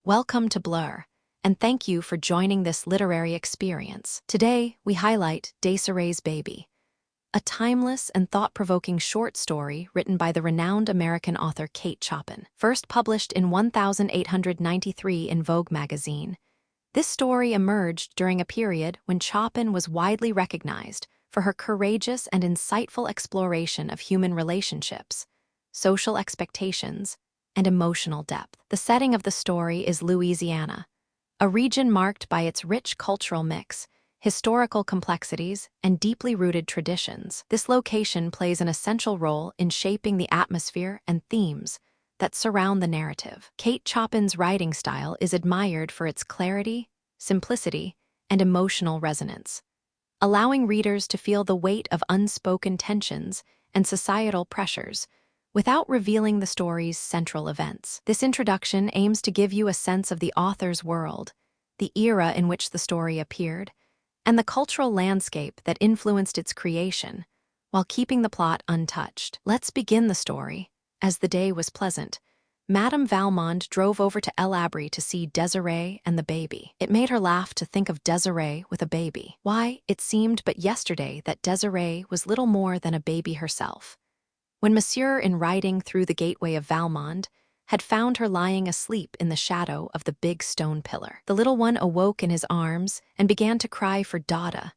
Welcome to Blurr, and thank you for joining this literary experience. Today, we highlight Désirée's Baby, a timeless and thought-provoking short story written by the renowned American author Kate Chopin. First published in 1893 in Vogue magazine, this story emerged during a period when Chopin was widely recognized for her courageous and insightful exploration of human relationships, social expectations, and emotional depth. The setting of the story is Louisiana, a region marked by its rich cultural mix, historical complexities, and deeply rooted traditions. This location plays an essential role in shaping the atmosphere and themes that surround the narrative. Kate Chopin's writing style is admired for its clarity, simplicity, and emotional resonance, allowing readers to feel the weight of unspoken tensions and societal pressures without revealing the story's central events. This introduction aims to give you a sense of the author's world, the era in which the story appeared, and the cultural landscape that influenced its creation, while keeping the plot untouched. Let's begin the story. As the day was pleasant, Madame Valmond drove over to El Abri to see Désirée and the baby. It made her laugh to think of Désirée with a baby. Why, it seemed but yesterday that Désirée was little more than a baby herself, when Monsieur, in riding through the gateway of Valmond, had found her lying asleep in the shadow of the big stone pillar. The little one awoke in his arms and began to cry for Dada.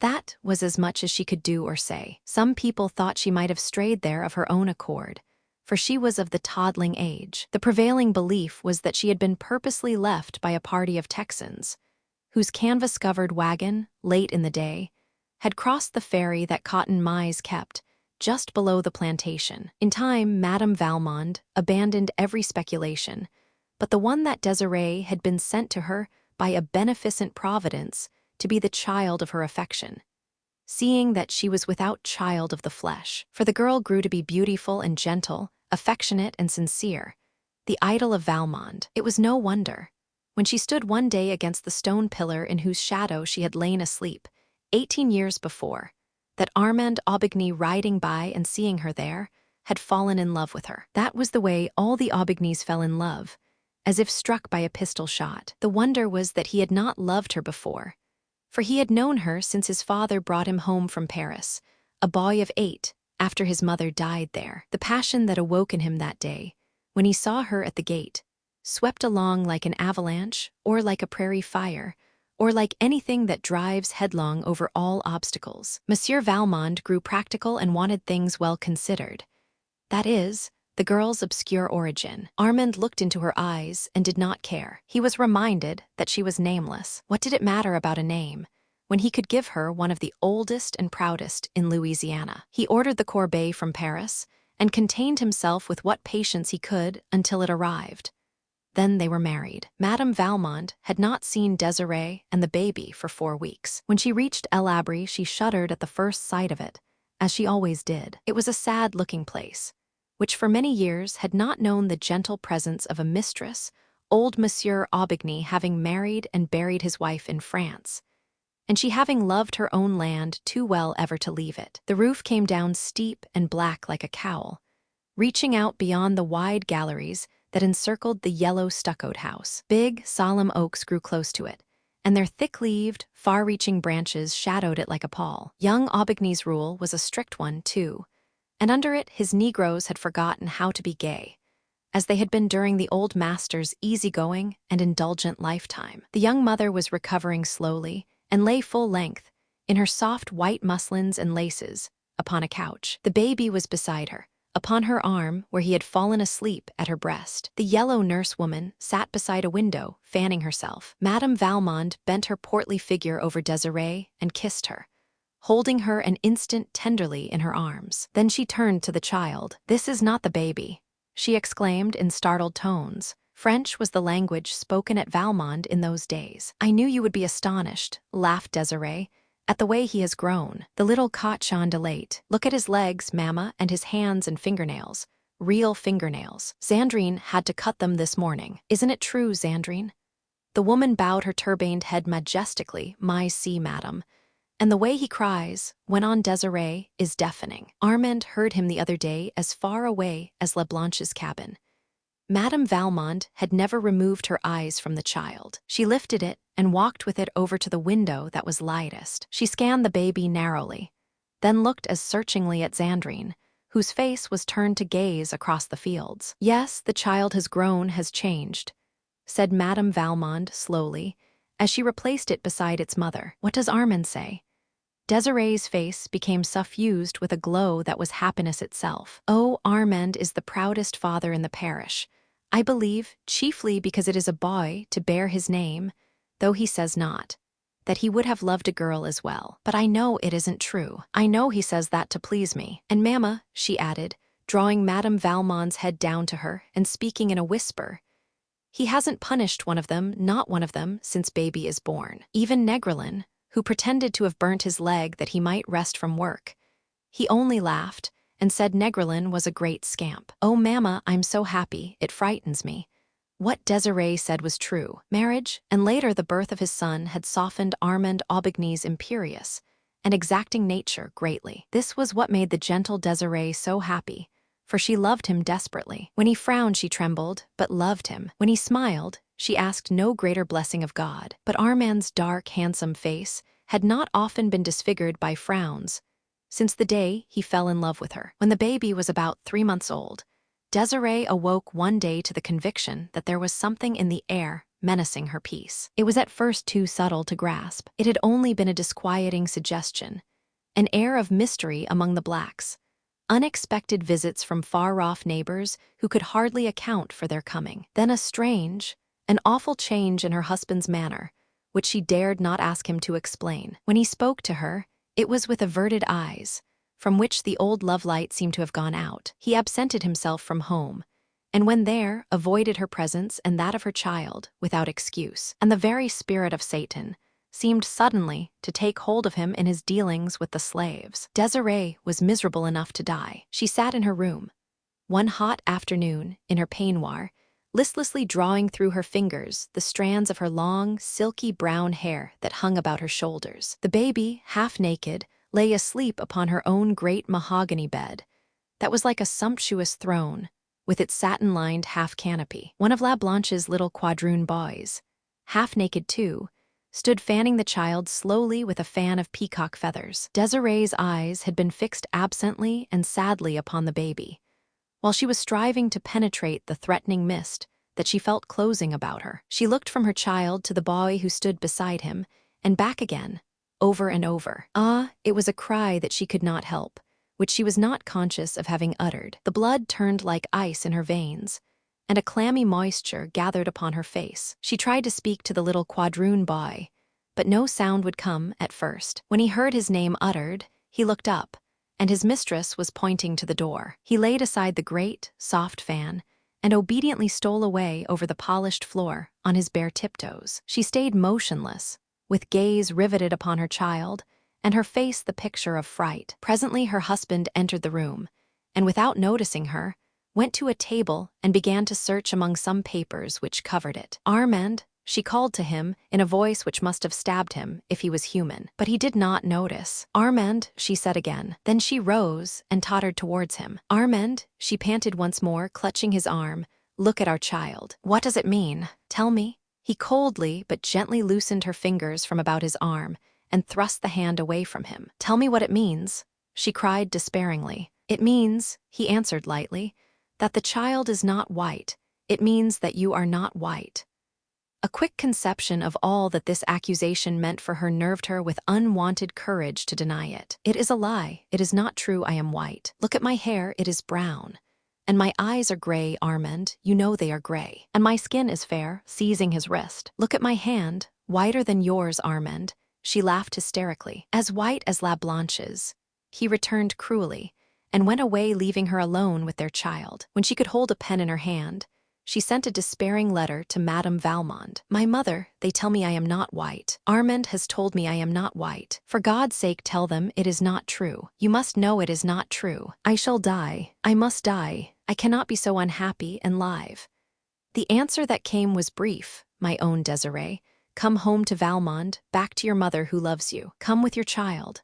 That was as much as she could do or say. Some people thought she might have strayed there of her own accord, for she was of the toddling age. The prevailing belief was that she had been purposely left by a party of Texans, whose canvas-covered wagon, late in the day, had crossed the ferry that Cotton Mize kept, just below the plantation. In time, Madame Valmond abandoned every speculation, but the one that Désirée had been sent to her by a beneficent providence to be the child of her affection, seeing that she was without child of the flesh. For the girl grew to be beautiful and gentle, affectionate and sincere, the idol of Valmond. It was no wonder, when she stood one day against the stone pillar in whose shadow she had lain asleep, 18 years before, that Armand Aubigny, riding by and seeing her there, had fallen in love with her. That was the way all the Aubignys fell in love, as if struck by a pistol shot. The wonder was that he had not loved her before, for he had known her since his father brought him home from Paris, a boy of 8, after his mother died there. The passion that awoke in him that day, when he saw her at the gate, swept along like an avalanche, or like a prairie fire, or like anything that drives headlong over all obstacles. Monsieur Valmond grew practical and wanted things well considered. That is, the girl's obscure origin. Armand looked into her eyes and did not care. He was reminded that she was nameless. What did it matter about a name, when he could give her one of the oldest and proudest in Louisiana? He ordered the corbeille from Paris, and contained himself with what patience he could until it arrived. Then they were married. Madame Valmond had not seen Désirée and the baby for 4 weeks. When she reached El Abri, she shuddered at the first sight of it, as she always did. It was a sad-looking place, which for many years had not known the gentle presence of a mistress, old Monsieur Aubigny having married and buried his wife in France, and she having loved her own land too well ever to leave it. The roof came down steep and black like a cowl, reaching out beyond the wide galleries that encircled the yellow stuccoed house. Big, solemn oaks grew close to it, and their thick-leaved, far-reaching branches shadowed it like a pall. Young Aubigny's rule was a strict one, too, and under it his Negroes had forgotten how to be gay, as they had been during the old master's easygoing and indulgent lifetime. The young mother was recovering slowly, and lay full length, in her soft white muslins and laces, upon a couch. The baby was beside her, upon her arm where he had fallen asleep at her breast. The yellow nurse-woman sat beside a window, fanning herself. Madame Valmond bent her portly figure over Désirée and kissed her, holding her an instant tenderly in her arms. Then she turned to the child. "This is not the baby," she exclaimed in startled tones. French was the language spoken at Valmond in those days. "I knew you would be astonished," laughed Désirée, "at the way he has grown. The little cochon de lait. Look at his legs, Mamma, and his hands and fingernails. Real fingernails. Zandrine had to cut them this morning. Isn't it true, Zandrine?" The woman bowed her turbaned head majestically. "My see, madam. And the way he cries," went on Désirée, "is deafening. Armand heard him the other day as far away as La Blanche's cabin. Madame Valmont had never removed her eyes from the child. She lifted it and walked with it over to the window that was lightest. She scanned the baby narrowly, then looked as searchingly at Zandrine, whose face was turned to gaze across the fields. "Yes, the child has grown, has changed," said Madame Valmont slowly, as she replaced it beside its mother. "What does Armand say?" Désirée's face became suffused with a glow that was happiness itself. "Oh, Armand is the proudest father in the parish. I believe, chiefly because it is a boy to bear his name, though he says not, that he would have loved a girl as well. But I know it isn't true. I know he says that to please me. And Mamma," she added, drawing Madame Valmont's head down to her and speaking in a whisper, "he hasn't punished one of them, not one of them, since baby is born. Even Negrelin, who pretended to have burnt his leg that he might rest from work. He only laughed and said Negrelin was a great scamp. Oh, Mamma, I'm so happy, it frightens me." What Désirée said was true. Marriage, and later the birth of his son, had softened Armand Aubigny's imperious and exacting nature greatly. This was what made the gentle Désirée so happy, for she loved him desperately. When he frowned, she trembled, but loved him. When he smiled, she asked no greater blessing of God. But Armand's dark, handsome face had not often been disfigured by frowns since the day he fell in love with her. When the baby was about 3 months old, Désirée awoke one day to the conviction that there was something in the air menacing her peace. It was at first too subtle to grasp. It had only been a disquieting suggestion, an air of mystery among the blacks, unexpected visits from far-off neighbors who could hardly account for their coming. Then a strange, an awful change in her husband's manner, which she dared not ask him to explain. When he spoke to her, it was with averted eyes, from which the old love-light seemed to have gone out. He absented himself from home, and when there, avoided her presence and that of her child, without excuse. And the very spirit of Satan seemed suddenly to take hold of him in his dealings with the slaves. Désirée was miserable enough to die. She sat in her room, one hot afternoon, in her peignoir, listlessly drawing through her fingers the strands of her long, silky brown hair that hung about her shoulders. The baby, half naked, lay asleep upon her own great mahogany bed that was like a sumptuous throne, with its satin-lined half-canopy. One of La Blanche's little quadroon boys, half-naked too, stood fanning the child slowly with a fan of peacock feathers. Désirée's eyes had been fixed absently and sadly upon the baby, while she was striving to penetrate the threatening mist that she felt closing about her. She looked from her child to the boy who stood beside him, and back again, over and over. Ah, it was a cry that she could not help, which she was not conscious of having uttered. The blood turned like ice in her veins, and a clammy moisture gathered upon her face. She tried to speak to the little quadroon boy, but no sound would come at first. When he heard his name uttered, he looked up, and his mistress was pointing to the door. He laid aside the great, soft fan, and obediently stole away over the polished floor on his bare tiptoes. She stayed motionless, with gaze riveted upon her child, and her face the picture of fright. Presently her husband entered the room, and without noticing her, went to a table and began to search among some papers which covered it. "Armand," she called to him in a voice which must have stabbed him if he was human. But he did not notice. "Armand," she said again. Then she rose and tottered towards him. "Armand," she panted once more, clutching his arm, "look at our child. What does it mean? Tell me." He coldly but gently loosened her fingers from about his arm and thrust the hand away from him. "Tell me what it means," she cried despairingly. "It means," he answered lightly, "that the child is not white. It means that you are not white." A quick conception of all that this accusation meant for her nerved her with unwonted courage to deny it. "It is a lie. It is not true I am white. Look at my hair, it is brown. And my eyes are gray, Armand, you know they are gray. And my skin is fair," seizing his wrist. "Look at my hand, whiter than yours, Armand." She laughed hysterically. "As white as La Blanche's." He returned cruelly, and went away leaving her alone with their child. When she could hold a pen in her hand, she sent a despairing letter to Madame Valmont. "My mother, they tell me I am not white. Armand has told me I am not white. For God's sake tell them it is not true. You must know it is not true. I shall die. I must die. I cannot be so unhappy and live." The answer that came was brief, "My own Désirée. Come home to Valmont, back to your mother who loves you. Come with your child."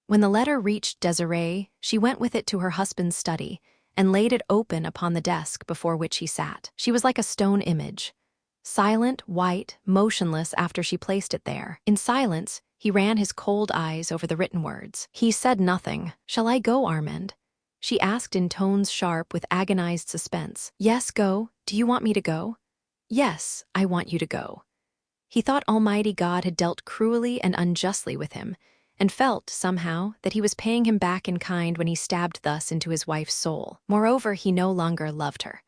When the letter reached Désirée, she went with it to her husband's study and laid it open upon the desk before which he sat. She was like a stone image, silent, white, motionless after she placed it there. In silence, he ran his cold eyes over the written words. He said nothing. "Shall I go, Armand?" she asked in tones sharp with agonized suspense. "Yes, go. Do you want me to go?" "Yes, I want you to go." He thought Almighty God had dealt cruelly and unjustly with him, and felt, somehow, that he was paying him back in kind when he stabbed thus into his wife's soul. Moreover, he no longer loved her,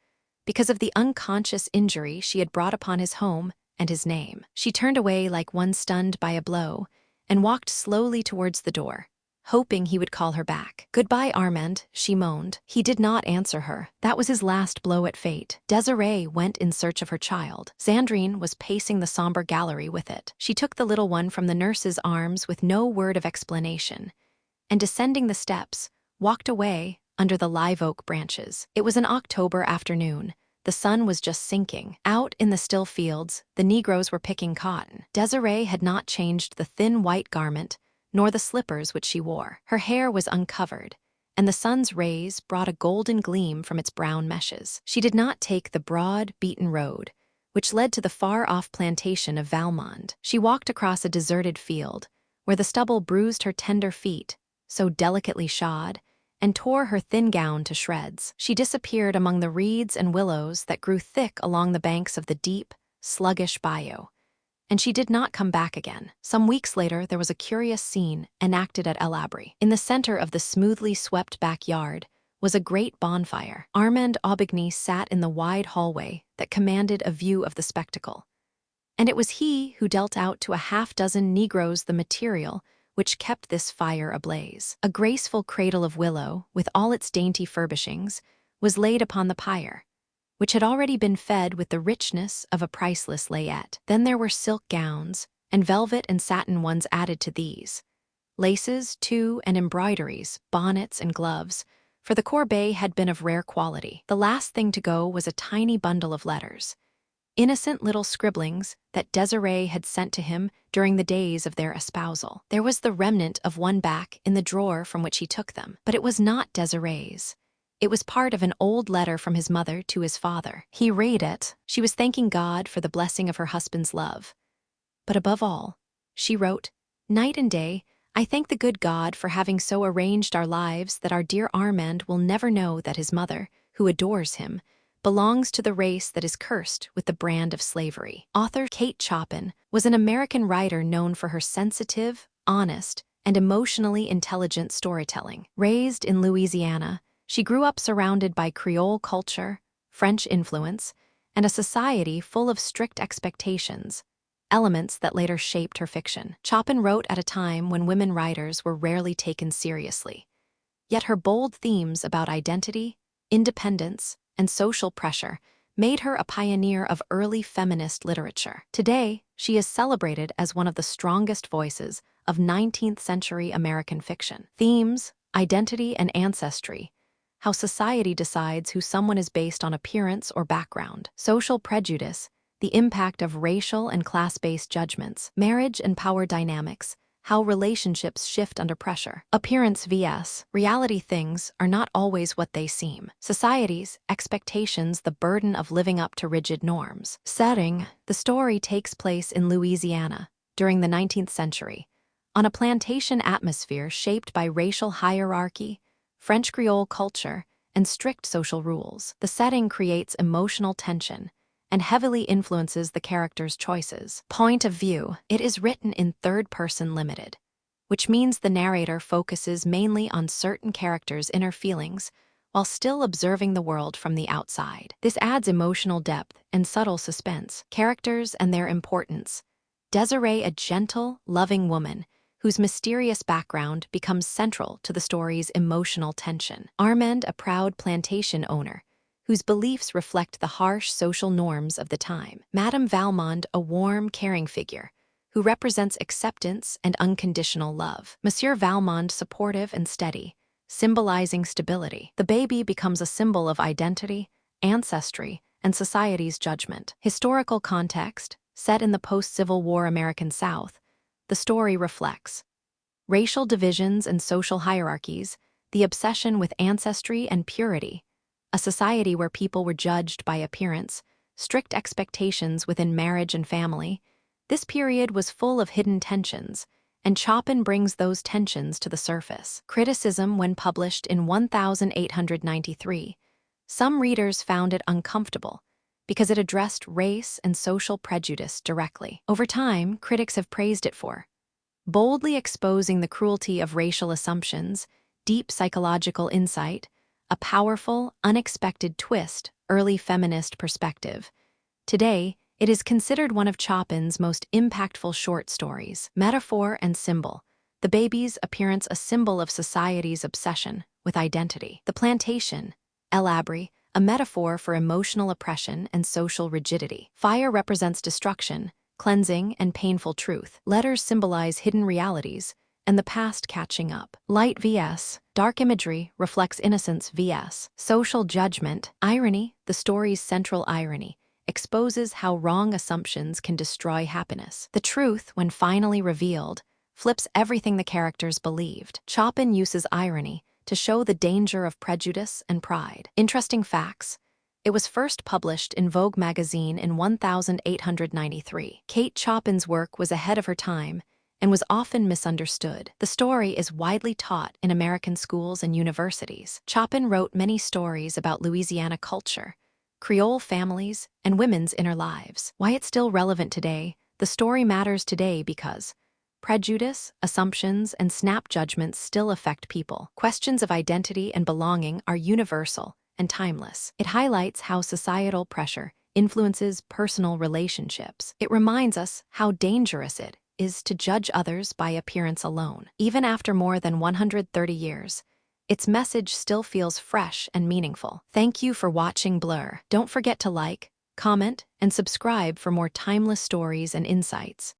because of the unconscious injury she had brought upon his home and his name. She turned away like one stunned by a blow, and walked slowly towards the door, hoping he would call her back. "Goodbye, Armand," she moaned. He did not answer her. That was his last blow at fate. Désirée went in search of her child. Sandrine was pacing the somber gallery with it. She took the little one from the nurse's arms with no word of explanation, and descending the steps, walked away under the live oak branches. It was an October afternoon. The sun was just sinking. Out in the still fields, the Negroes were picking cotton. Désirée had not changed the thin white garment, nor the slippers which she wore. Her hair was uncovered, and the sun's rays brought a golden gleam from its brown meshes. She did not take the broad, beaten road, which led to the far-off plantation of Valmond. She walked across a deserted field, where the stubble bruised her tender feet, so delicately shod, and tore her thin gown to shreds. She disappeared among the reeds and willows that grew thick along the banks of the deep, sluggish bayou, and she did not come back again. Some weeks later, there was a curious scene enacted at El Abri. In the center of the smoothly swept backyard was a great bonfire. Armand Aubigny sat in the wide hallway that commanded a view of the spectacle, and it was he who dealt out to a half-dozen Negroes the material which kept this fire ablaze. A graceful cradle of willow, with all its dainty furbishings, was laid upon the pyre, which had already been fed with the richness of a priceless layette. Then there were silk gowns, and velvet and satin ones added to these, laces, too, and embroideries, bonnets and gloves, for the corbeille had been of rare quality. The last thing to go was a tiny bundle of letters, innocent little scribblings that Désirée had sent to him during the days of their espousal. There was the remnant of one back in the drawer from which he took them, but it was not Désirée's. It was part of an old letter from his mother to his father. He read it. She was thanking God for the blessing of her husband's love. But above all, she wrote, "Night and day, I thank the good God for having so arranged our lives that our dear Armand will never know that his mother, who adores him, belongs to the race that is cursed with the brand of slavery." Author Kate Chopin was an American writer known for her sensitive, honest, and emotionally intelligent storytelling. Raised in Louisiana, she grew up surrounded by Creole culture, French influence, and a society full of strict expectations, elements that later shaped her fiction. Chopin wrote at a time when women writers were rarely taken seriously. Yet her bold themes about identity, independence, and social pressure made her a pioneer of early feminist literature. Today, she is celebrated as one of the strongest voices of 19th-century American fiction. Themes, identity and ancestry, how society decides who someone is based on appearance or background, social prejudice, the impact of racial and class-based judgments, marriage and power dynamics, how relationships shift under pressure. Appearance vs. reality. Things are not always what they seem. Society's expectations, the burden of living up to rigid norms. Setting: the story takes place in Louisiana during the 19th century, on a plantation atmosphere shaped by racial hierarchy, French Creole culture, and strict social rules. The setting creates emotional tension and heavily influences the characters' choices. Point of view: it is written in third-person limited, which means the narrator focuses mainly on certain characters' inner feelings while still observing the world from the outside. This adds emotional depth and subtle suspense. Characters and their importance. Désirée, a gentle, loving woman whose mysterious background becomes central to the story's emotional tension. Armand, a proud plantation owner whose beliefs reflect the harsh social norms of the time. Madame Valmond, a warm, caring figure who represents acceptance and unconditional love. Monsieur Valmond, supportive and steady, symbolizing stability. The baby becomes a symbol of identity, ancestry, and society's judgment. Historical context: set in the post-Civil War American South, the story reflects racial divisions and social hierarchies, the obsession with ancestry and purity, a society where people were judged by appearance, strict expectations within marriage and family. This period was full of hidden tensions, and Chopin brings those tensions to the surface. Criticism when published in 1893. Some readers found it uncomfortable because it addressed race and social prejudice directly. Over time, critics have praised it for boldly exposing the cruelty of racial assumptions, deep psychological insight, a powerful, unexpected twist, early feminist perspective. Today, it is considered one of Chopin's most impactful short stories. Metaphor and symbol. The baby's appearance a symbol of society's obsession with identity. The plantation, El Abri, a metaphor for emotional oppression and social rigidity. Fire represents destruction, cleansing, and painful truth. Letters symbolize hidden realities and the past catching up. Light vs. dark imagery reflects innocence vs. social judgment. Irony, the story's central irony, exposes how wrong assumptions can destroy happiness. The truth, when finally revealed, flips everything the characters believed. Chopin uses irony to show the danger of prejudice and pride. Interesting facts. It was first published in Vogue magazine in 1893. Kate Chopin's work was ahead of her time and was often misunderstood. The story is widely taught in American schools and universities. Chopin wrote many stories about Louisiana culture, Creole families, and women's inner lives. Why it's still relevant today? The story matters today because prejudice, assumptions, and snap judgments still affect people. Questions of identity and belonging are universal and timeless. It highlights how societal pressure influences personal relationships. It reminds us how dangerous it is to judge others by appearance alone. Even after more than 130 years, its message still feels fresh and meaningful. Thank you for watching Blurr. Don't forget to like, comment, and subscribe for more timeless stories and insights.